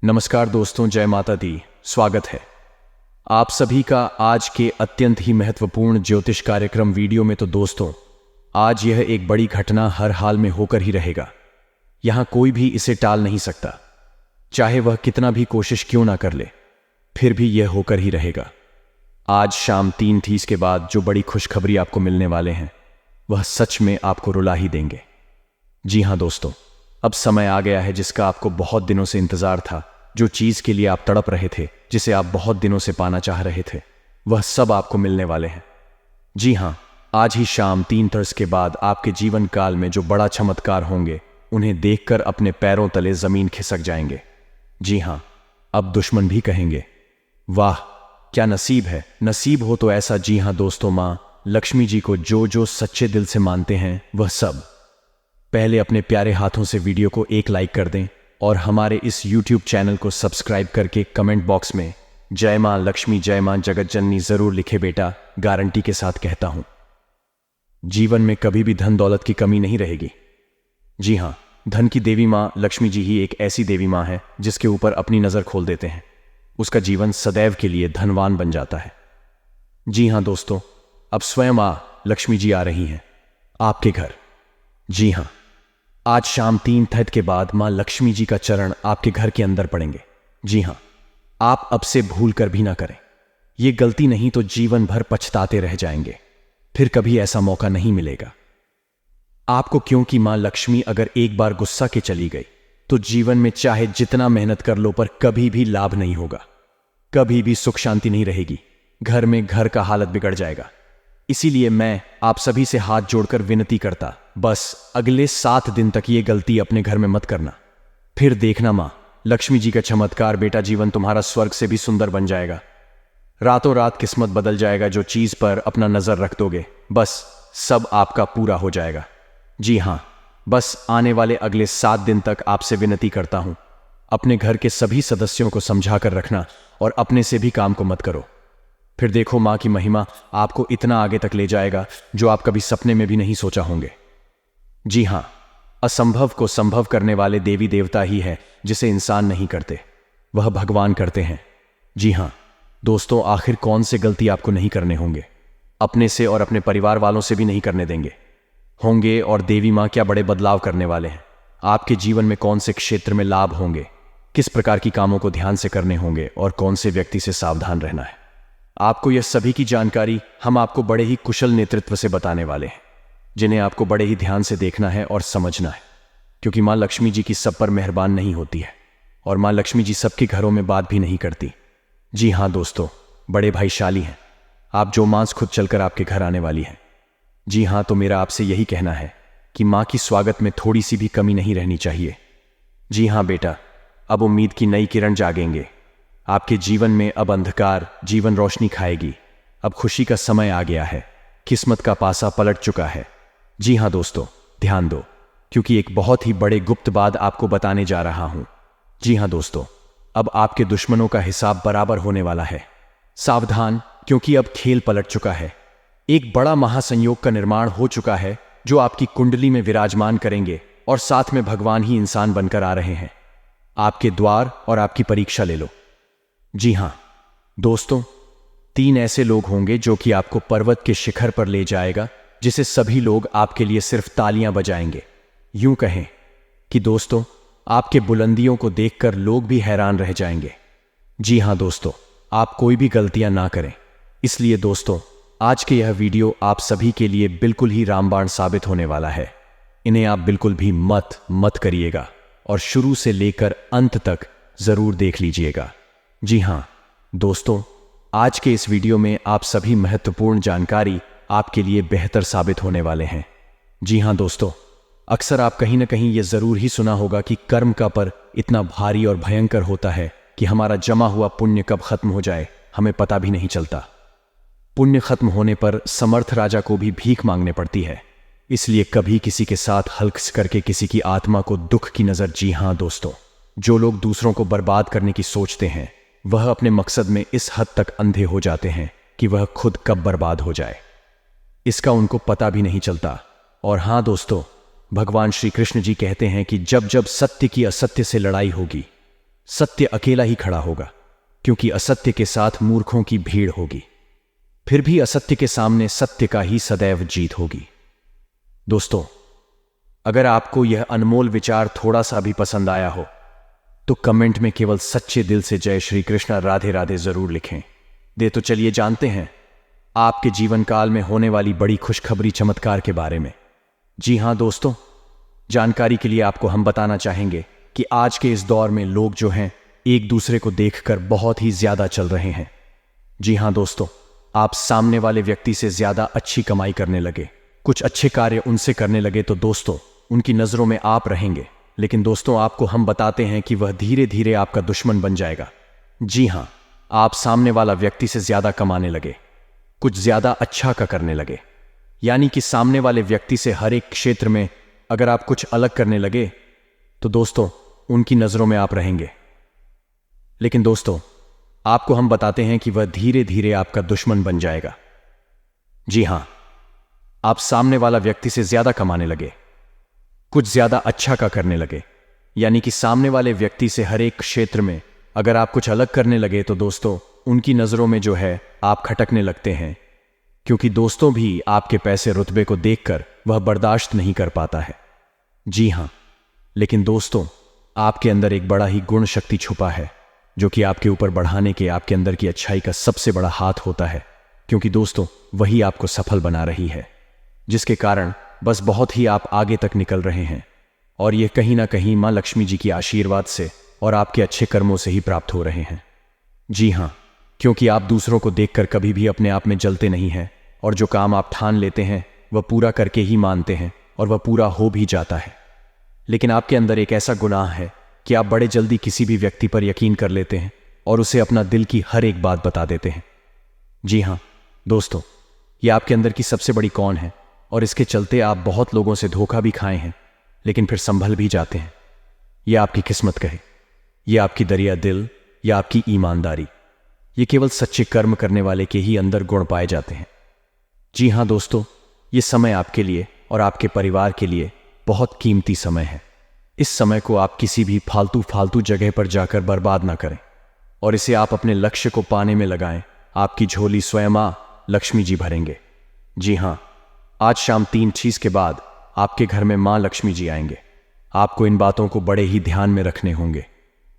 नमस्कार दोस्तों, जय माता दी। स्वागत है आप सभी का आज के अत्यंत ही महत्वपूर्ण ज्योतिष कार्यक्रम वीडियो में। तो दोस्तों, आज यह एक बड़ी घटना हर हाल में होकर ही रहेगा। यहां कोई भी इसे टाल नहीं सकता, चाहे वह कितना भी कोशिश क्यों ना कर ले, फिर भी यह होकर ही रहेगा। आज शाम 3:30 के बाद जो बड़ी खुशखबरी आपको मिलने वाले हैं, वह सच में आपको रुला ही देंगे। जी हां दोस्तों, अब समय आ गया है जिसका आपको बहुत दिनों से इंतजार था। जो चीज के लिए आप तड़प रहे थे, जिसे आप बहुत दिनों से पाना चाह रहे थे, वह सब आपको मिलने वाले हैं। जी हां, आज ही शाम 3:30 के बाद आपके जीवन काल में जो बड़ा चमत्कार होंगे, उन्हें देखकर अपने पैरों तले जमीन खिसक जाएंगे। जी हां, अब दुश्मन भी कहेंगे, वाह क्या नसीब है, नसीब हो तो ऐसा। जी हां दोस्तों, मां लक्ष्मी जी को जो जो सच्चे दिल से मानते हैं, वह सब पहले अपने प्यारे हाथों से वीडियो को एक लाइक कर दें और हमारे इस YouTube चैनल को सब्सक्राइब करके कमेंट बॉक्स में जय मां लक्ष्मी, जय मां जगत जननी जरूर लिखे। बेटा, गारंटी के साथ कहता हूं, जीवन में कभी भी धन दौलत की कमी नहीं रहेगी। जी हां, धन की देवी मां लक्ष्मी जी ही एक ऐसी देवी मां है जिसके ऊपर अपनी नजर खोल देते हैं, उसका जीवन सदैव के लिए धनवान बन जाता है। जी हां दोस्तों, अब स्वयं मां लक्ष्मी जी आ रही हैं आपके घर। जी हां, आज शाम 3:30 के बाद मां लक्ष्मी जी का चरण आपके घर के अंदर पड़ेंगे। जी हां, आप अब से भूल कर भी ना करें। यह गलती नहीं तो जीवन भर पछताते रह जाएंगे, फिर कभी ऐसा मौका नहीं मिलेगा आपको। क्योंकि मां लक्ष्मी अगर एक बार गुस्सा के चली गई तो जीवन में चाहे जितना मेहनत कर लो, पर कभी भी लाभ नहीं होगा, कभी भी सुख शांति नहीं रहेगी। घर में घर का हालत बिगड़ जाएगा। इसीलिए मैं आप सभी से हाथ जोड़कर विनती करता, बस अगले 7 दिन तक ये गलती अपने घर में मत करना। फिर देखना मां लक्ष्मी जी का चमत्कार। बेटा, जीवन तुम्हारा स्वर्ग से भी सुंदर बन जाएगा। रातों रात किस्मत बदल जाएगा। जो चीज पर अपना नजर रख दोगे, बस सब आपका पूरा हो जाएगा। जी हां, बस आने वाले अगले 7 दिन तक आपसे विनती करता हूं, अपने घर के सभी सदस्यों को समझा कर रखना और अपने से भी काम को मत करो। फिर देखो मां की महिमा आपको इतना आगे तक ले जाएगा जो आप कभी सपने में भी नहीं सोचा होंगे। जी हां, असंभव को संभव करने वाले देवी देवता ही है जिसे इंसान नहीं करते, वह भगवान करते हैं। जी हां दोस्तों, आखिर कौन से गलती आपको नहीं करने होंगे, अपने से और अपने परिवार वालों से भी नहीं करने देंगे होंगे। और देवी मां क्या बड़े बदलाव करने वाले हैं आपके जीवन में। कौन से क्षेत्र में लाभ होंगे, किस प्रकार की कामों को ध्यान से करने होंगे और कौन से व्यक्ति से सावधान रहना है, आपको यह सभी की जानकारी हम आपको बड़े ही कुशल नेतृत्व से बताने वाले हैं, जिन्हें आपको बड़े ही ध्यान से देखना है और समझना है। क्योंकि मां लक्ष्मी जी की सब पर मेहरबान नहीं होती है और मां लक्ष्मी जी सबके घरों में बात भी नहीं करती। जी हां दोस्तों, बड़े भाईशाली हैं आप, जो मां खुद चलकर आपके घर आने वाली है। जी हां, तो मेरा आपसे यही कहना है कि मां की स्वागत में थोड़ी सी भी कमी नहीं रहनी चाहिए। जी हां बेटा, अब उम्मीद की नई किरण जागेंगे आपके जीवन में। अब अंधकार जीवन रोशनी खाएगी। अब खुशी का समय आ गया है, किस्मत का पासा पलट चुका है। जी हां दोस्तों, ध्यान दो, क्योंकि एक बहुत ही बड़े गुप्त बात आपको बताने जा रहा हूं। जी हां दोस्तों, अब आपके दुश्मनों का हिसाब बराबर होने वाला है। सावधान, क्योंकि अब खेल पलट चुका है। एक बड़ा महासंयोग का निर्माण हो चुका है जो आपकी कुंडली में विराजमान करेंगे और साथ में भगवान ही इंसान बनकर आ रहे हैं आपके द्वार और आपकी परीक्षा ले लो। जी हां दोस्तों, 3 ऐसे लोग होंगे जो कि आपको पर्वत के शिखर पर ले जाएगा, जिसे सभी लोग आपके लिए सिर्फ तालियां बजाएंगे। यूं कहें कि दोस्तों, आपके बुलंदियों को देखकर लोग भी हैरान रह जाएंगे। जी हां दोस्तों, आप कोई भी गलतियां ना करें। इसलिए दोस्तों, आज के यह वीडियो आप सभी के लिए बिल्कुल ही रामबाण साबित होने वाला है। इन्हें आप बिल्कुल भी मत करिएगा और शुरू से लेकर अंत तक जरूर देख लीजिएगा। जी हां दोस्तों, आज के इस वीडियो में आप सभी महत्वपूर्ण जानकारी आपके लिए बेहतर साबित होने वाले हैं। जी हां दोस्तों, अक्सर आप कहीं ना कहीं यह जरूर ही सुना होगा कि कर्म का पर इतना भारी और भयंकर होता है कि हमारा जमा हुआ पुण्य कब खत्म हो जाए हमें पता भी नहीं चलता। पुण्य खत्म होने पर समर्थ राजा को भी भीख मांगने पड़ती है। इसलिए कभी किसी के साथ हल्क करके किसी की आत्मा को दुख की नजर। जी हां दोस्तों, जो लोग दूसरों को बर्बाद करने की सोचते हैं, वह अपने मकसद में इस हद तक अंधे हो जाते हैं कि वह खुद कब बर्बाद हो जाए इसका उनको पता भी नहीं चलता। और हां दोस्तों, भगवान श्री कृष्ण जी कहते हैं कि जब जब सत्य की असत्य से लड़ाई होगी, सत्य अकेला ही खड़ा होगा, क्योंकि असत्य के साथ मूर्खों की भीड़ होगी। फिर भी असत्य के सामने सत्य का ही सदैव जीत होगी। दोस्तों, अगर आपको यह अनमोल विचार थोड़ा सा भी पसंद आया हो तो कमेंट में केवल सच्चे दिल से जय श्री कृष्ण राधे राधे जरूर लिखें। तो चलिए जानते हैं आपके जीवन काल में होने वाली बड़ी खुशखबरी चमत्कार के बारे में। जी हां दोस्तों, जानकारी के लिए आपको हम बताना चाहेंगे कि आज के इस दौर में लोग जो हैं एक दूसरे को देखकर बहुत ही ज्यादा चल रहे हैं। जी हां दोस्तों, आप सामने वाले व्यक्ति से ज्यादा अच्छी कमाई करने लगे, कुछ अच्छे कार्य उनसे करने लगे तो दोस्तों उनकी नजरों में आप रहेंगे, लेकिन दोस्तों आपको हम बताते हैं कि वह धीरे धीरे आपका दुश्मन बन जाएगा। जी हां, आप सामने वाला व्यक्ति से ज्यादा कमाने लगे, कुछ ज्यादा अच्छा का करने लगे, यानी कि सामने वाले व्यक्ति से हर एक क्षेत्र में अगर आप कुछ अलग करने लगे तो दोस्तों उनकी नजरों में आप रहेंगे। लेकिन दोस्तों आपको हम बताते हैं कि वह धीरे धीरे आपका दुश्मन बन जाएगा। जी हां, आप सामने वाला व्यक्ति से ज्यादा कमाने लगे, कुछ ज्यादा अच्छा का करने लगे, यानी कि सामने वाले व्यक्ति से हर एक क्षेत्र में अगर आप कुछ अलग करने लगे तो दोस्तों उनकी नजरों में जो है आप खटकने लगते हैं, क्योंकि दोस्तों भी आपके पैसे रुतबे को देखकर वह बर्दाश्त नहीं कर पाता है। जी हां, लेकिन दोस्तों आपके अंदर एक बड़ा ही गुण शक्ति छुपा है जो कि आपके ऊपर बढ़ाने के आपके अंदर की अच्छाई का सबसे बड़ा हाथ होता है, क्योंकि दोस्तों वही आपको सफल बना रही है, जिसके कारण बस बहुत ही आप आगे तक निकल रहे हैं। और यह कहीं ना कहीं मां लक्ष्मी जी की आशीर्वाद से और आपके अच्छे कर्मों से ही प्राप्त हो रहे हैं। जी हां, क्योंकि आप दूसरों को देखकर कभी भी अपने आप में जलते नहीं हैं और जो काम आप ठान लेते हैं वह पूरा करके ही मानते हैं और वह पूरा हो भी जाता है। लेकिन आपके अंदर एक ऐसा गुनाह है कि आप बड़े जल्दी किसी भी व्यक्ति पर यकीन कर लेते हैं और उसे अपना दिल की हर एक बात बता देते हैं। जी हां दोस्तों, यह आपके अंदर की सबसे बड़ी कौन है और इसके चलते आप बहुत लोगों से धोखा भी खाए हैं, लेकिन फिर संभल भी जाते हैं। यह आपकी किस्मत कहे, यह आपकी दरिया दिल या आपकी ईमानदारी, ये केवल सच्चे कर्म करने वाले के ही अंदर गुण पाए जाते हैं। जी हां दोस्तों, ये समय आपके लिए और आपके परिवार के लिए बहुत कीमती समय है। इस समय को आप किसी भी फालतू जगह पर जाकर बर्बाद ना करें और इसे आप अपने लक्ष्य को पाने में लगाएं। आपकी झोली स्वयं मां लक्ष्मी जी भरेंगे। जी हां, आज शाम 3 के बाद आपके घर में मां लक्ष्मी जी आएंगे। आपको इन बातों को बड़े ही ध्यान में रखने होंगे।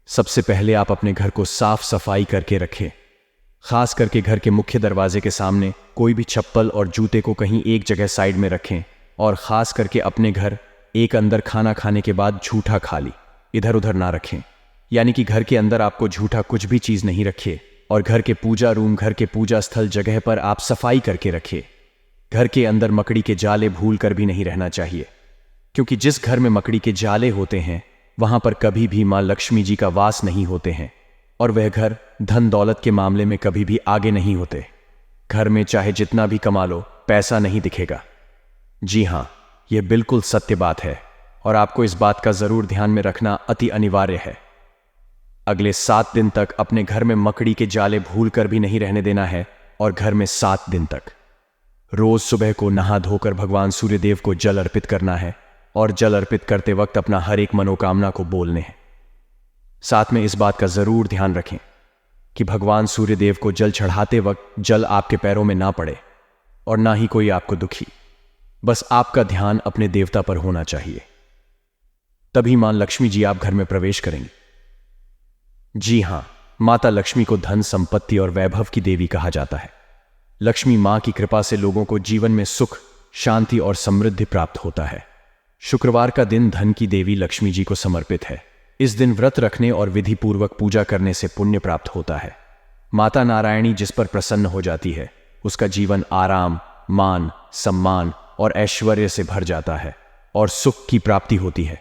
सबसे पहले आप अपने घर को साफ सफाई करके रखें। खास करके घर के मुख्य दरवाजे के सामने कोई भी चप्पल और जूते को कहीं एक जगह साइड में रखें और खास करके अपने घर एक अंदर खाना खाने के बाद झूठा खाली इधर उधर ना रखें, यानी कि घर के अंदर आपको झूठा कुछ भी चीज नहीं रखिए। और घर के पूजा रूम, घर के पूजा स्थल जगह पर आप सफाई करके रखिए। घर के अंदर मकड़ी के जाले भूल कर भी नहीं रहना चाहिए, क्योंकि जिस घर में मकड़ी के जाले होते हैं वहां पर कभी भी मां लक्ष्मी जी का वास नहीं होते हैं और वह घर धन दौलत के मामले में कभी भी आगे नहीं होते। घर में चाहे जितना भी कमा लो, पैसा नहीं दिखेगा। जी हां, यह बिल्कुल सत्य बात है और आपको इस बात का जरूर ध्यान में रखना अति अनिवार्य है। अगले 7 दिन तक अपने घर में मकड़ी के जाले भूल कर भी नहीं रहने देना है और घर में 7 दिन तक रोज सुबह को नहा धोकर भगवान सूर्यदेव को जल अर्पित करना है और जल अर्पित करते वक्त अपना हर एक मनोकामना को बोलने हैं। साथ में इस बात का जरूर ध्यान रखें कि भगवान सूर्यदेव को जल चढ़ाते वक्त जल आपके पैरों में ना पड़े और ना ही कोई आपको दुखी। बस आपका ध्यान अपने देवता पर होना चाहिए, तभी मां लक्ष्मी जी आप घर में प्रवेश करेंगी। जी हां, माता लक्ष्मी को धन संपत्ति और वैभव की देवी कहा जाता है। लक्ष्मी मां की कृपा से लोगों को जीवन में सुख, शांति और समृद्धि प्राप्त होता है। शुक्रवार का दिन धन की देवी लक्ष्मी जी को समर्पित है। इस दिन व्रत रखने और विधि पूर्वक पूजा करने से पुण्य प्राप्त होता है। माता नारायणी जिस पर प्रसन्न हो जाती है उसका जीवन आराम, मान, सम्मान और ऐश्वर्य से भर जाता है और सुख की प्राप्ति होती है।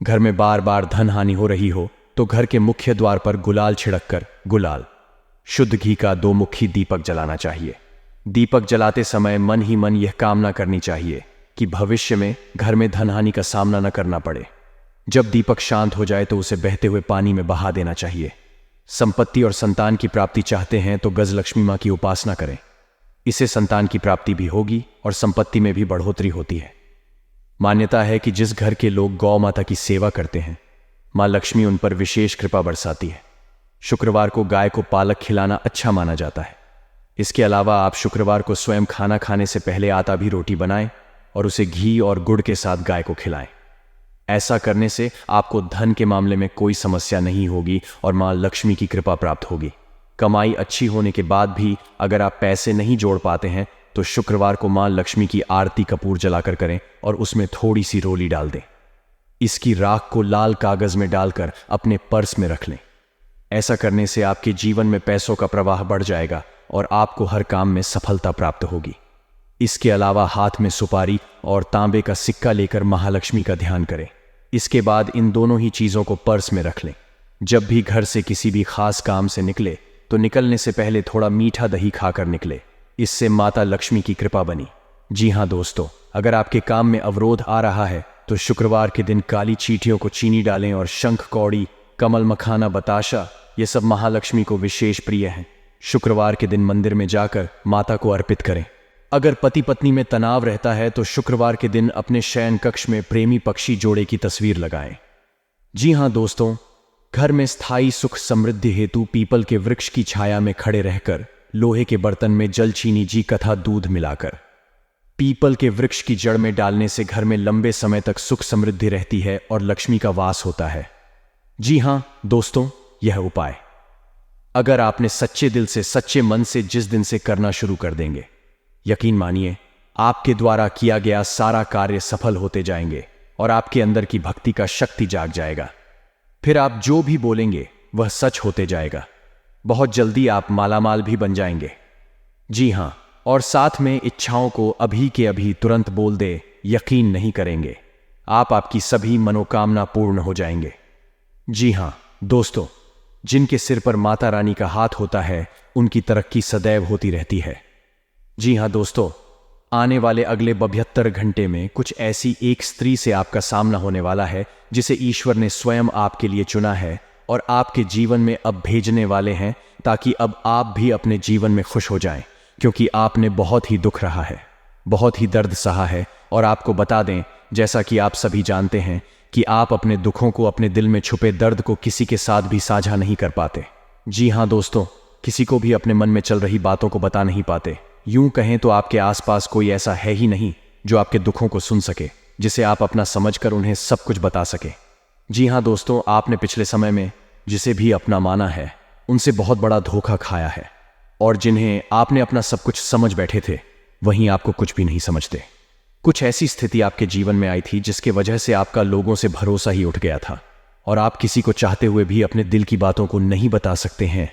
घर में बार बार धन हानि हो रही हो तो घर के मुख्य द्वार पर गुलाल छिड़ककर गुलाल शुद्ध घी का 2 मुखी दीपक जलाना चाहिए। दीपक जलाते समय मन ही मन यह कामना करनी चाहिए कि भविष्य में घर में धन हानि का सामना न करना पड़े। जब दीपक शांत हो जाए तो उसे बहते हुए पानी में बहा देना चाहिए। संपत्ति और संतान की प्राप्ति चाहते हैं तो गजलक्ष्मी मां की उपासना करें। इससे संतान की प्राप्ति भी होगी और संपत्ति में भी बढ़ोतरी होती है। मान्यता है कि जिस घर के लोग गौ माता की सेवा करते हैं माँ लक्ष्मी उन पर विशेष कृपा बरसाती है। शुक्रवार को गाय को पालक खिलाना अच्छा माना जाता है। इसके अलावा आप शुक्रवार को स्वयं खाना खाने से पहले आटा भी रोटी बनाएं और उसे घी और गुड़ के साथ गाय को खिलाएं। ऐसा करने से आपको धन के मामले में कोई समस्या नहीं होगी और माँ लक्ष्मी की कृपा प्राप्त होगी। कमाई अच्छी होने के बाद भी अगर आप पैसे नहीं जोड़ पाते हैं तो शुक्रवार को माँ लक्ष्मी की आरती कपूर जलाकर करें और उसमें थोड़ी सी रोली डाल दें। इसकी राख को लाल कागज में डालकर अपने पर्स में रख लें। ऐसा करने से आपके जीवन में पैसों का प्रवाह बढ़ जाएगा और आपको हर काम में सफलता प्राप्त होगी। इसके अलावा हाथ में सुपारी और तांबे का सिक्का लेकर महालक्ष्मी का ध्यान करें। इसके बाद इन दोनों ही चीजों को पर्स में रख लें। जब भी घर से किसी भी खास काम से निकले तो निकलने से पहले थोड़ा मीठा दही खाकर निकले। इससे माता लक्ष्मी की कृपा बनी। जी हाँ दोस्तों, अगर आपके काम में अवरोध आ रहा है तो शुक्रवार के दिन काली चींटियों को चीनी डालें और शंख कौड़ी, कमल मखाना, बताशा ये सब महालक्ष्मी को विशेष प्रिय हैं। शुक्रवार के दिन मंदिर में जाकर माता को अर्पित करें। अगर पति पत्नी में तनाव रहता है तो शुक्रवार के दिन अपने शयन कक्ष में प्रेमी पक्षी जोड़े की तस्वीर लगाएं। जी हाँ दोस्तों, घर में स्थायी सुख समृद्धि हेतु पीपल के वृक्ष की छाया में खड़े रहकर लोहे के बर्तन में जल, चीनी, जी कथा, दूध मिलाकर पीपल के वृक्ष की जड़ में डालने से घर में लंबे समय तक सुख समृद्धि रहती है और लक्ष्मी का वास होता है। जी हाँ दोस्तों, यह उपाय अगर आपने सच्चे दिल से, सच्चे मन से जिस दिन से करना शुरू कर देंगे, यकीन मानिए आपके द्वारा किया गया सारा कार्य सफल होते जाएंगे और आपके अंदर की भक्ति का शक्ति जाग जाएगा। फिर आप जो भी बोलेंगे वह सच होते जाएगा। बहुत जल्दी आप मालामाल भी बन जाएंगे। जी हाँ, और साथ में इच्छाओं को अभी के अभी तुरंत बोल दे, यकीन नहीं करेंगे आपकी सभी मनोकामना पूर्ण हो जाएंगे। जी हाँ दोस्तों, जिनके सिर पर माता रानी का हाथ होता है उनकी तरक्की सदैव होती रहती है। जी हाँ दोस्तों, आने वाले अगले 72 घंटे में कुछ ऐसी एक स्त्री से आपका सामना होने वाला है जिसे ईश्वर ने स्वयं आपके लिए चुना है और आपके जीवन में अब भेजने वाले हैं, ताकि अब आप भी अपने जीवन में खुश हो जाएं, क्योंकि आपने बहुत ही दुख रहा है, बहुत ही दर्द सहा है। और आपको बता दें, जैसा कि आप सभी जानते हैं कि आप अपने दुखों को, अपने दिल में छुपे दर्द को किसी के साथ भी साझा नहीं कर पाते। जी हाँ दोस्तों, किसी को भी अपने मन में चल रही बातों को बता नहीं पाते। यूं कहें तो आपके आसपास कोई ऐसा है ही नहीं जो आपके दुखों को सुन सके, जिसे आप अपना समझकर उन्हें सब कुछ बता सके। जी हाँ दोस्तों, आपने पिछले समय में जिसे भी अपना माना है उनसे बहुत बड़ा धोखा खाया है, और जिन्हें आपने अपना सब कुछ समझ बैठे थे वहीं आपको कुछ भी नहीं समझते। कुछ ऐसी स्थिति आपके जीवन में आई थी जिसके वजह से आपका लोगों से भरोसा ही उठ गया था और आप किसी को चाहते हुए भी अपने दिल की बातों को नहीं बता सकते हैं।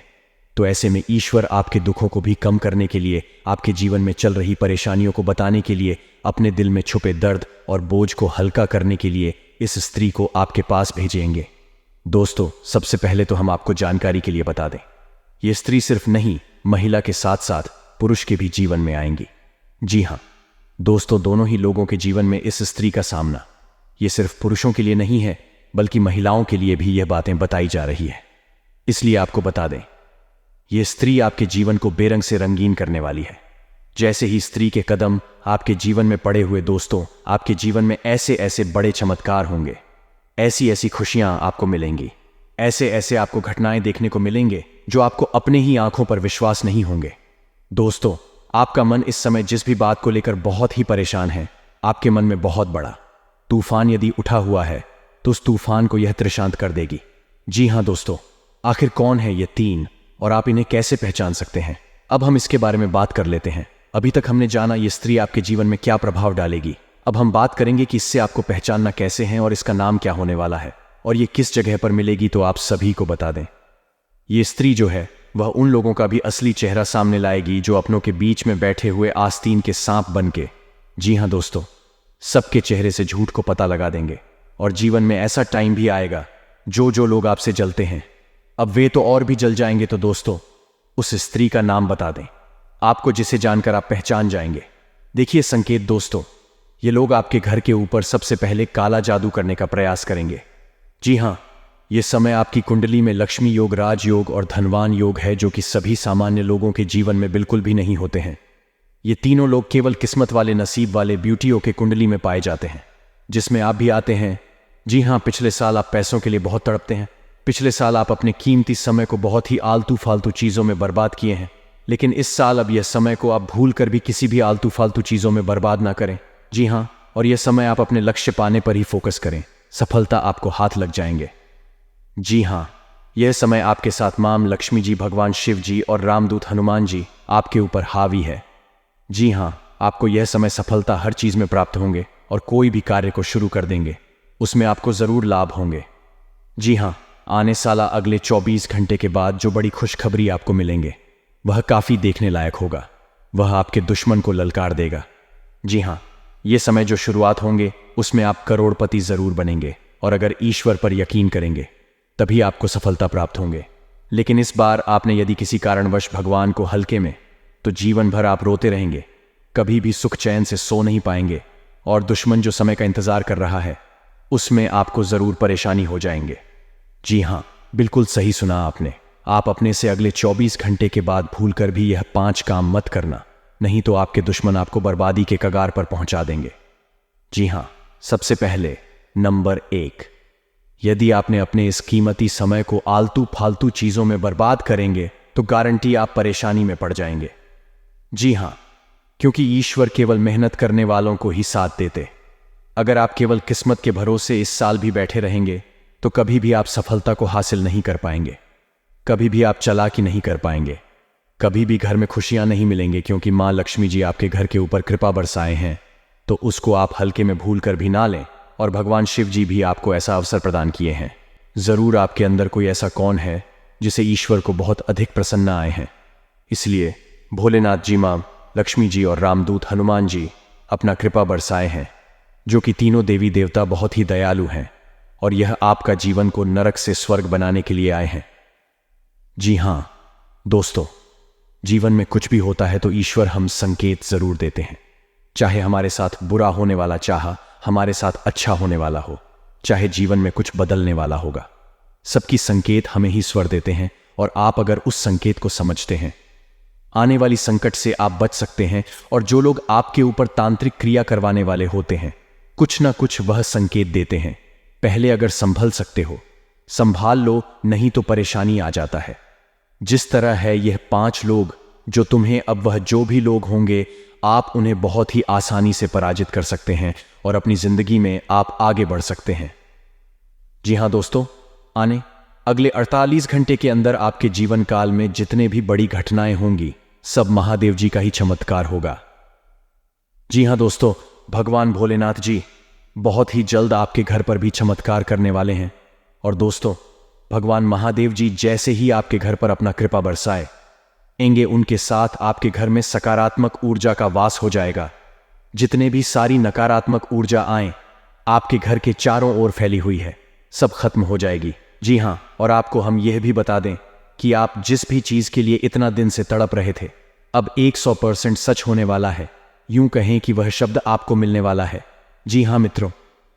तो ऐसे में ईश्वर आपके दुखों को भी कम करने के लिए, आपके जीवन में चल रही परेशानियों को बताने के लिए, अपने दिल में छुपे दर्द और बोझ को हल्का करने के लिए इस स्त्री को आपके पास भेजेंगे। दोस्तों, सबसे पहले तो हम आपको जानकारी के लिए बता दें, ये स्त्री सिर्फ नहीं, महिला के साथ साथ पुरुष के भी जीवन में आएंगी। जी हाँ दोस्तों, दोनों ही लोगों के जीवन में इस स्त्री का सामना, ये सिर्फ पुरुषों के लिए नहीं है बल्कि महिलाओं के लिए भी यह बातें बताई जा रही है। इसलिए आपको बता दें, यह स्त्री आपके जीवन को बेरंग से रंगीन करने वाली है। जैसे ही स्त्री के कदम आपके जीवन में पड़े हुए दोस्तों, आपके जीवन में ऐसे ऐसे बड़े चमत्कार होंगे, ऐसी ऐसी खुशियां आपको मिलेंगी, ऐसे ऐसे आपको घटनाएं देखने को मिलेंगे जो आपको अपने ही आंखों पर विश्वास नहीं होंगे। दोस्तों, आपका मन इस समय जिस भी बात को लेकर बहुत ही परेशान है, आपके मन में बहुत बड़ा तूफान यदि उठा हुआ है तो उस तूफान को यह त्रिशांत कर देगी। जी हाँ दोस्तों, आखिर कौन है ये तीन और आप इन्हें कैसे पहचान सकते हैं? अब हम इसके बारे में बात कर लेते हैं। अभी तक हमने जाना ये स्त्री आपके जीवन में क्या प्रभाव डालेगी। अब हम बात करेंगे कि इससे आपको पहचानना कैसे है और इसका नाम क्या होने वाला है और ये किस जगह पर मिलेगी, तो आप सभी को बता दें। ये स्त्री जो है वह उन लोगों का भी असली चेहरा सामने लाएगी जो अपनों के बीच में बैठे हुए आस्तीन के सांप बन के, जी हाँ दोस्तों, सबके चेहरे से झूठ को पता लगा देंगे। और जीवन में ऐसा टाइम भी आएगा जो लोग आपसे जलते हैं, अब वे तो और भी जल जाएंगे। तो दोस्तों, उस स्त्री का नाम बता दें आपको, जिसे जानकर आप पहचान जाएंगे। देखिए संकेत दोस्तों, ये लोग आपके घर के ऊपर सबसे पहले काला जादू करने का प्रयास करेंगे। जी हाँ, ये समय आपकी कुंडली में लक्ष्मी योग, राजयोग और धनवान योग है, जो कि सभी सामान्य लोगों के जीवन में बिल्कुल भी नहीं होते हैं। ये तीनों लोग केवल किस्मत वाले, नसीब वाले ब्यूटियों के कुंडली में पाए जाते हैं, जिसमें आप भी आते हैं। जी हाँ, पिछले साल आप पैसों के लिए बहुत तड़पते हैं। पिछले साल आप अपने कीमती समय को बहुत ही आलतू फालतू चीज़ों में बर्बाद किए हैं। लेकिन इस साल अब यह समय को आप भूल कर भी किसी भी आलतू फालतू चीज़ों में बर्बाद ना करें। जी हाँ, और यह समय आप अपने लक्ष्य पाने पर ही फोकस करें। सफलता आपको हाथ लग जाएंगे। जी हाँ, यह समय आपके साथ मां लक्ष्मी जी, भगवान शिव जी और रामदूत हनुमान जी आपके ऊपर हावी है। जी हाँ, आपको यह समय सफलता हर चीज़ में प्राप्त होंगे और कोई भी कार्य को शुरू कर देंगे, उसमें आपको ज़रूर लाभ होंगे। जी हाँ, आने साला अगले 24 घंटे के बाद जो बड़ी खुशखबरी आपको मिलेंगे वह काफ़ी देखने लायक होगा। वह आपके दुश्मन को ललकार देगा। जी हाँ, ये समय जो शुरुआत होंगे उसमें आप करोड़पति ज़रूर बनेंगे और अगर ईश्वर पर यकीन करेंगे तभी आपको सफलता प्राप्त होंगे। लेकिन इस बार आपने यदि किसी कारणवश भगवान को हल्के में, तो जीवन भर आप रोते रहेंगे, कभी भी सुख चैन से सो नहीं पाएंगे और दुश्मन जो समय का इंतजार कर रहा है उसमें आपको ज़रूर परेशानी हो जाएंगे। जी हाँ, बिल्कुल सही सुना आपने। आप अपने से अगले 24 घंटे के बाद भूलकर भी यह 5 काम मत करना, नहीं तो आपके दुश्मन आपको बर्बादी के कगार पर पहुंचा देंगे। जी हाँ, सबसे पहले नंबर 1, यदि आपने अपने इस कीमती समय को आलतू फालतू चीज़ों में बर्बाद करेंगे तो गारंटी आप परेशानी में पड़ जाएंगे। जी हाँ, क्योंकि ईश्वर केवल मेहनत करने वालों को ही साथ देते। अगर आप केवल किस्मत के भरोसे इस साल भी बैठे रहेंगे तो कभी भी आप सफलता को हासिल नहीं कर पाएंगे, कभी भी आप चालाकी नहीं कर पाएंगे, कभी भी घर में खुशियां नहीं मिलेंगे, क्योंकि मां लक्ष्मी जी आपके घर के ऊपर कृपा बरसाए हैं तो उसको आप हल्के में भूल कर भी ना लें। और भगवान शिव जी भी आपको ऐसा अवसर प्रदान किए हैं। ज़रूर आपके अंदर कोई ऐसा कौन है जिसे ईश्वर को बहुत अधिक प्रसन्न आए हैं। इसलिए भोलेनाथ जी, मां लक्ष्मी जी और रामदूत हनुमान जी अपना कृपा बरसाए हैं, जो कि तीनों देवी देवता बहुत ही दयालु हैं और यह आपका जीवन को नरक से स्वर्ग बनाने के लिए आए हैं। जी हाँ दोस्तों, जीवन में कुछ भी होता है तो ईश्वर हम संकेत जरूर देते हैं। चाहे हमारे साथ बुरा होने वाला, चाहा हमारे साथ अच्छा होने वाला हो, चाहे जीवन में कुछ बदलने वाला होगा, सबकी संकेत हमें ही स्वर देते हैं। और आप अगर उस संकेत को समझते हैं, आने वाली संकट से आप बच सकते हैं। और जो लोग आपके ऊपर तांत्रिक क्रिया करवाने वाले होते हैं, कुछ ना कुछ वह संकेत देते हैं। पहले अगर संभल सकते हो संभाल लो, नहीं तो परेशानी आ जाता है। जिस तरह है यह 5 लोग जो तुम्हें, अब वह जो भी लोग होंगे, आप उन्हें बहुत ही आसानी से पराजित कर सकते हैं और अपनी जिंदगी में आप आगे बढ़ सकते हैं। जी हां दोस्तों, आने अगले 48 घंटे के अंदर आपके जीवन काल में जितने भी बड़ी घटनाएं होंगी सब महादेव जी का ही चमत्कार होगा। जी हां दोस्तों, भगवान भोलेनाथ जी बहुत ही जल्द आपके घर पर भी चमत्कार करने वाले हैं। और दोस्तों, भगवान महादेव जी जैसे ही आपके घर पर अपना कृपा बरसाएंगे, उनके साथ आपके घर में सकारात्मक ऊर्जा का वास हो जाएगा। जितने भी सारी नकारात्मक ऊर्जा आए आपके घर के चारों ओर फैली हुई है, सब खत्म हो जाएगी। जी हां, और आपको हम यह भी बता दें कि आप जिस भी चीज के लिए इतना दिन से तड़प रहे थे, अब 100% सच होने वाला है। यूं कहें कि वह शब्द आपको मिलने वाला है। जी हां मित्रों,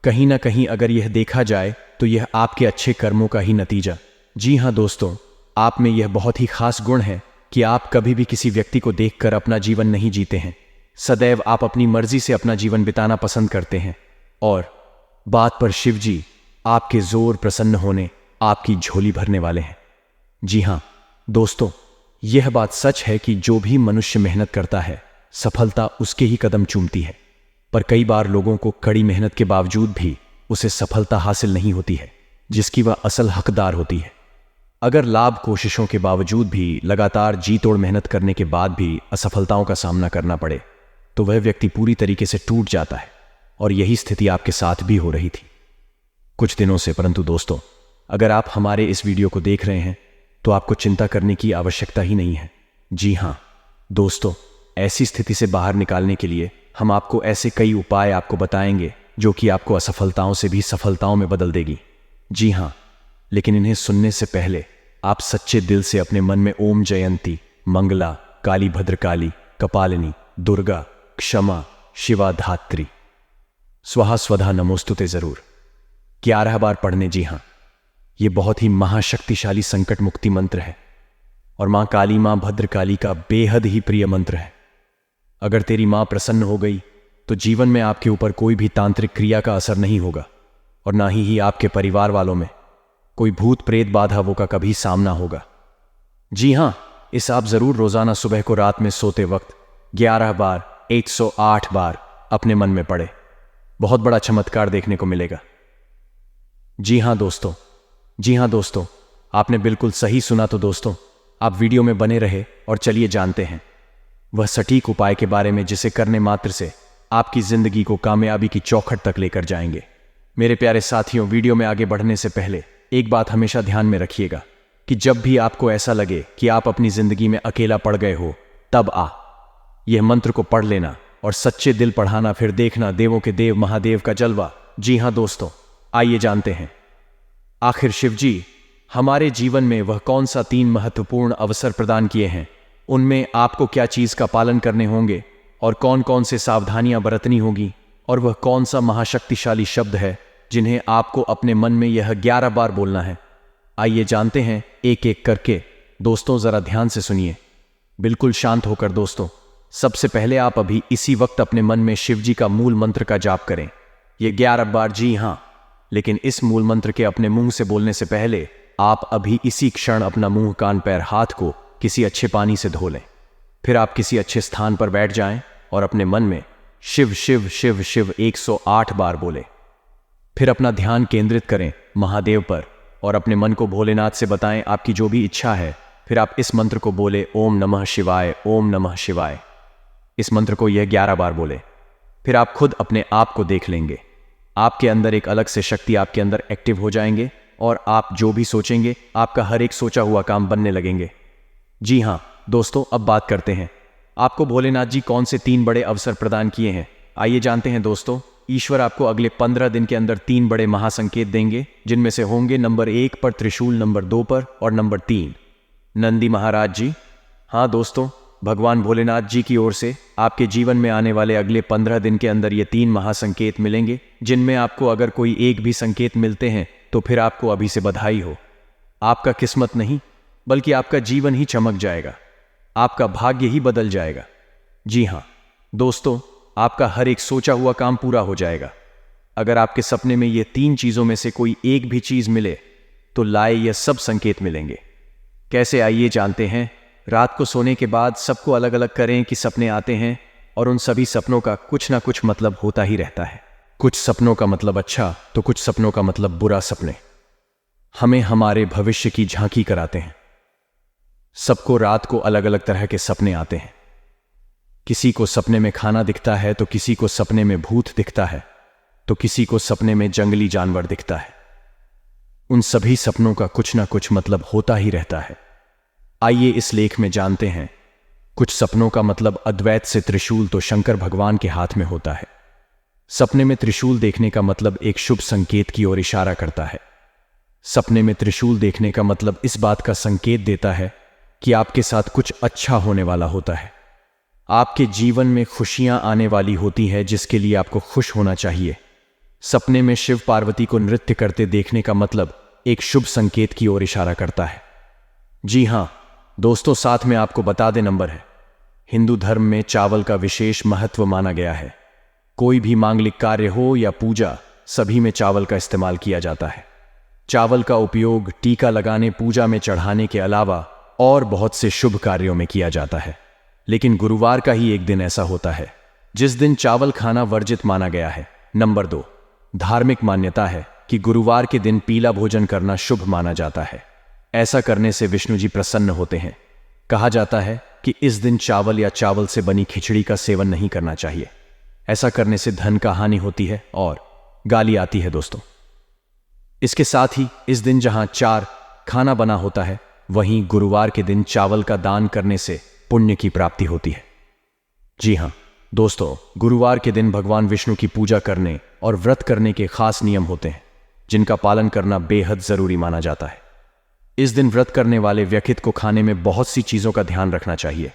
कहीं ना कहीं अगर यह देखा जाए तो यह आपके अच्छे कर्मों का ही नतीजा। जी हां दोस्तों, आप में यह बहुत ही खास गुण है कि आप कभी भी किसी व्यक्ति को देखकर अपना जीवन नहीं जीते हैं। सदैव आप अपनी मर्जी से अपना जीवन बिताना पसंद करते हैं। और बात पर शिव जी आपके जोर प्रसन्न होने आपकी झोली भरने वाले हैं। जी हां दोस्तों, यह बात सच है कि जो भी मनुष्य मेहनत करता है सफलता उसके ही कदम चूमती है। पर कई बार लोगों को कड़ी मेहनत के बावजूद भी उसे सफलता हासिल नहीं होती है जिसकी वह असल हकदार होती है। अगर लाभ कोशिशों के बावजूद भी लगातार जी तोड़ मेहनत करने के बाद भी असफलताओं का सामना करना पड़े तो वह व्यक्ति पूरी तरीके से टूट जाता है। और यही स्थिति आपके साथ भी हो रही थी कुछ दिनों से। परंतु दोस्तों, अगर आप हमारे इस वीडियो को देख रहे हैं तो आपको चिंता करने की आवश्यकता ही नहीं है। जी हां दोस्तों, ऐसी स्थिति से बाहर निकालने के लिए हम आपको ऐसे कई उपाय आपको बताएंगे जो कि आपको असफलताओं से भी सफलताओं में बदल देगी। जी हां, लेकिन इन्हें सुनने से पहले आप सच्चे दिल से अपने मन में ओम जयंती, मंगला, काली भद्रकाली, कपालिनी, दुर्गा, क्षमा, शिवा, धात्री, स्वाहा स्वधा नमोस्तुते जरूर 11 बार पढ़ने। जी हां, यह बहुत ही महाशक्तिशाली संकट मुक्ति मंत्र है और मां काली, मां भद्रकाली का बेहद ही प्रिय मंत्र है। अगर तेरी मां प्रसन्न हो गई तो जीवन में आपके ऊपर कोई भी तांत्रिक क्रिया का असर नहीं होगा। और ना ही आपके परिवार वालों में कोई भूत प्रेत बाधाओं का कभी सामना होगा। जी हाँ, इस आप जरूर रोजाना सुबह को रात में सोते वक्त 11 बार 108 बार अपने मन में पढ़े। बहुत बड़ा चमत्कार देखने को मिलेगा। जी हाँ दोस्तों, आपने बिल्कुल सही सुना। तो दोस्तों, आप वीडियो में बने रहे और चलिए जानते हैं वह सटीक उपाय के बारे में जिसे करने मात्र से आपकी जिंदगी को कामयाबी की चौखट तक लेकर जाएंगे। मेरे प्यारे साथियों, वीडियो में आगे बढ़ने से पहले एक बात हमेशा ध्यान में रखिएगा कि जब भी आपको ऐसा लगे कि आप अपनी जिंदगी में अकेला पड़ गए हो, तब यह मंत्र को पढ़ लेना और सच्चे दिल पढ़ाना, फिर देखना देवों के देव महादेव का जलवा। जी हाँ दोस्तों, आइए जानते हैं आखिर शिवजी हमारे जीवन में वह कौन सा 3 महत्वपूर्ण अवसर प्रदान किए हैं, उनमें आपको क्या चीज का पालन करने होंगे और कौन कौन से सावधानियां बरतनी होगी, और वह कौन सा महाशक्तिशाली शब्द है जिन्हें आपको अपने मन में यह 11 बार बोलना है। आइए जानते हैं एक एक करके। दोस्तों जरा ध्यान से सुनिए, बिल्कुल शांत होकर। दोस्तों, सबसे पहले आप अभी इसी वक्त अपने मन में शिवजी का मूल मंत्र का जाप करें, ये 11 बार। जी हाँ, लेकिन इस मूल मंत्र के अपने मुंह से बोलने से पहले आप अभी इसी क्षण अपना मुंह, कान, पैर, हाथ को किसी अच्छे पानी से धो लें। फिर आप किसी अच्छे स्थान पर बैठ जाएं और अपने मन में शिव शिव शिव शिव 108 बार बोले। फिर अपना ध्यान केंद्रित करें महादेव पर और अपने मन को भोलेनाथ से बताएं आपकी जो भी इच्छा है। फिर आप इस मंत्र को बोले, ओम नमः शिवाय, ओम नमः शिवाय। इस मंत्र को यह 11 बार बोले। फिर आप खुद अपने आप को देख लेंगे, आपके अंदर एक अलग से शक्ति आपके अंदर एक्टिव हो जाएंगे और आप जो भी सोचेंगे आपका हर एक सोचा हुआ काम बनने लगेंगे। जी हाँ दोस्तों, अब बात करते हैं आपको भोलेनाथ जी कौन से 3 बड़े अवसर प्रदान किए हैं। आइए जानते हैं दोस्तों। ईश्वर आपको अगले 15 दिन के अंदर 3 बड़े महासंकेत देंगे, जिनमें से होंगे नंबर 1 पर त्रिशूल, नंबर 2 पर और नंबर 3 नंदी महाराज जी। हाँ दोस्तों, भगवान भोलेनाथ जी की ओर से आपके जीवन में आने वाले अगले 15 दिन के अंदर ये 3 महासंकेत मिलेंगे, जिनमें आपको अगर कोई एक भी संकेत मिलते हैं तो फिर आपको अभी से बधाई हो। आपका किस्मत नहीं बल्कि आपका जीवन ही चमक जाएगा, आपका भाग्य ही बदल जाएगा। जी हाँ दोस्तों, आपका हर एक सोचा हुआ काम पूरा हो जाएगा। अगर आपके सपने में ये 3 चीजों में से कोई एक भी चीज मिले तो लाए यह सब संकेत मिलेंगे। कैसे, आइए जानते हैं। रात को सोने के बाद सबको अलग अलग करें कि सपने आते हैं, और उन सभी सपनों का कुछ ना कुछ मतलब होता ही रहता है। कुछ सपनों का मतलब अच्छा तो कुछ सपनों का मतलब बुरा सपने हमें हमारे भविष्य की झांकी कराते हैं। सबको रात को अलग अलग तरह के सपने आते हैं। किसी को सपने में खाना दिखता है, तो किसी को सपने में भूत दिखता है, तो किसी को सपने में जंगली जानवर दिखता है। उन सभी सपनों का कुछ ना कुछ मतलब होता ही रहता है। आइए इस लेख में जानते हैं। कुछ सपनों का मतलब अद्वैत से त्रिशूल तो शंकर भगवान के हाथ में होता है। सपने में त्रिशूल देखने का मतलब एक शुभ संकेत की ओर इशारा करता है। सपने में त्रिशूल देखने का मतलब इस बात का संकेत देता है कि आपके साथ कुछ अच्छा होने वाला होता है। आपके जीवन में खुशियां आने वाली होती है, जिसके लिए आपको खुश होना चाहिए। सपने में शिव पार्वती को नृत्य करते देखने का मतलब एक शुभ संकेत की ओर इशारा करता है। जी हाँ दोस्तों, साथ में आपको बता दे नंबर है। हिंदू धर्म में चावल का विशेष महत्व माना गया है। कोई भी मांगलिक कार्य हो या पूजा, सभी में चावल का इस्तेमाल किया जाता है। चावल का उपयोग टीका लगाने, पूजा में चढ़ाने के अलावा और बहुत से शुभ कार्यों में किया जाता है। लेकिन गुरुवार का ही एक दिन ऐसा होता है जिस दिन चावल खाना वर्जित माना गया है। नंबर 2, धार्मिक मान्यता है कि गुरुवार के दिन पीला भोजन करना शुभ माना जाता है। ऐसा करने से विष्णु जी प्रसन्न होते हैं। कहा जाता है कि इस दिन चावल या चावल से बनी खिचड़ी का सेवन नहीं करना चाहिए। ऐसा करने से धन का हानि होती है और गाली आती है दोस्तों। इसके साथ ही इस दिन जहां 4 खाना बना होता है, वहीं गुरुवार के दिन चावल का दान करने से पुण्य की प्राप्ति होती है। जी हां दोस्तों, गुरुवार के दिन भगवान विष्णु की पूजा करने और व्रत करने के खास नियम होते हैं, जिनका पालन करना बेहद जरूरी माना जाता है। इस दिन व्रत करने वाले व्यक्ति को खाने में बहुत सी चीजों का ध्यान रखना चाहिए।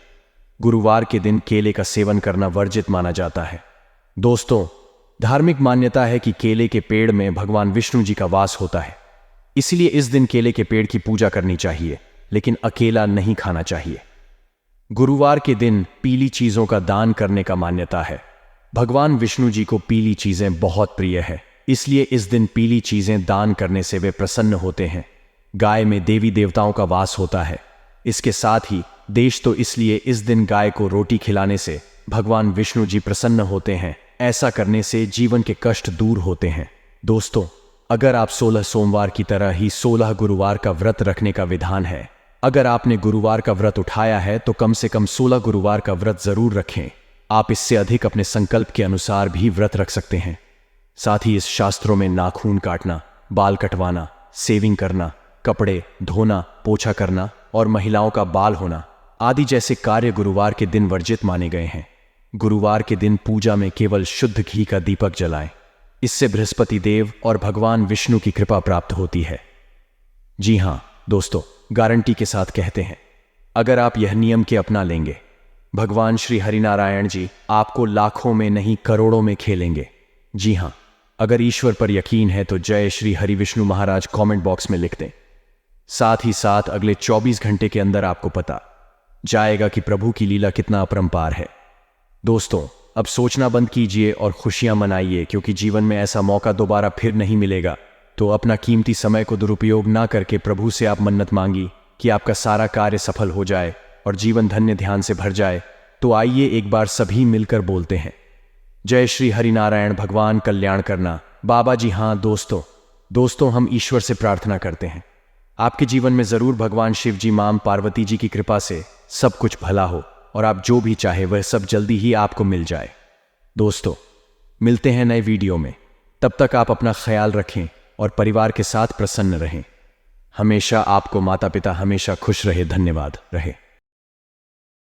गुरुवार के दिन केले का सेवन करना वर्जित माना जाता है। दोस्तों, धार्मिक मान्यता है कि केले के पेड़ में भगवान विष्णु जी का वास होता है, इसलिए इस दिन केले के पेड़ की पूजा करनी चाहिए, लेकिन अकेला नहीं खाना चाहिए। गुरुवार के दिन पीली चीजों का दान करने का मान्यता है। भगवान विष्णु जी को पीली चीजें बहुत प्रिय है, इसलिए इस दिन पीली चीजें दान करने से वे प्रसन्न होते हैं। गाय में देवी देवताओं का वास होता है। इसके साथ ही देश तो इसलिए इस दिन गाय को रोटी खिलाने से भगवान विष्णु जी प्रसन्न होते हैं। ऐसा करने से जीवन के कष्ट दूर होते हैं। दोस्तों, अगर आप 16 सोमवार की तरह ही 16 गुरुवार का व्रत रखने का विधान है। अगर आपने गुरुवार का व्रत उठाया है तो कम से कम 16 गुरुवार का व्रत जरूर रखें। आप इससे अधिक अपने संकल्प के अनुसार भी व्रत रख सकते हैं। साथ ही इस शास्त्रों में नाखून काटना, बाल कटवाना, सेविंग करना, कपड़े धोना, पोछा करना और महिलाओं का बाल होना आदि जैसे कार्य गुरुवार के दिन वर्जित माने गए हैं। गुरुवार के दिन पूजा में केवल शुद्ध घी का दीपक जलाएं। इससे बृहस्पति देव और भगवान विष्णु की कृपा प्राप्त होती है। जी हां दोस्तों, गारंटी के साथ कहते हैं, अगर आप यह नियम के अपना लेंगे, भगवान श्री हरिनारायण जी आपको लाखों में नहीं करोड़ों में खेलेंगे। जी हां, अगर ईश्वर पर यकीन है तो जय श्री हरि विष्णु महाराज कमेंट बॉक्स में लिख दें। साथ ही साथ अगले 24 घंटे के अंदर आपको पता जाएगा कि प्रभु की लीला कितना अपरंपार है। दोस्तों, अब सोचना बंद कीजिए और खुशियां मनाइए, क्योंकि जीवन में ऐसा मौका दोबारा फिर नहीं मिलेगा। तो अपना कीमती समय को दुरुपयोग ना करके प्रभु से आप मन्नत मांगी कि आपका सारा कार्य सफल हो जाए और जीवन धन्य ध्यान से भर जाए। तो आइए एक बार सभी मिलकर बोलते हैं, जय श्री हरिनारायण भगवान कल्याण करना। बाबा जी हाँ दोस्तों, हम ईश्वर से प्रार्थना करते हैं आपके जीवन में जरूर भगवान शिव जी, मां पार्वती जी की कृपा से सब कुछ भला हो और आप जो भी चाहे वह सब जल्दी ही आपको मिल जाए। दोस्तों, मिलते हैं नए वीडियो में। तब तक आप अपना ख्याल रखें और परिवार के साथ प्रसन्न रहें। हमेशा आपको माता पिता हमेशा खुश रहे। धन्यवाद रहे।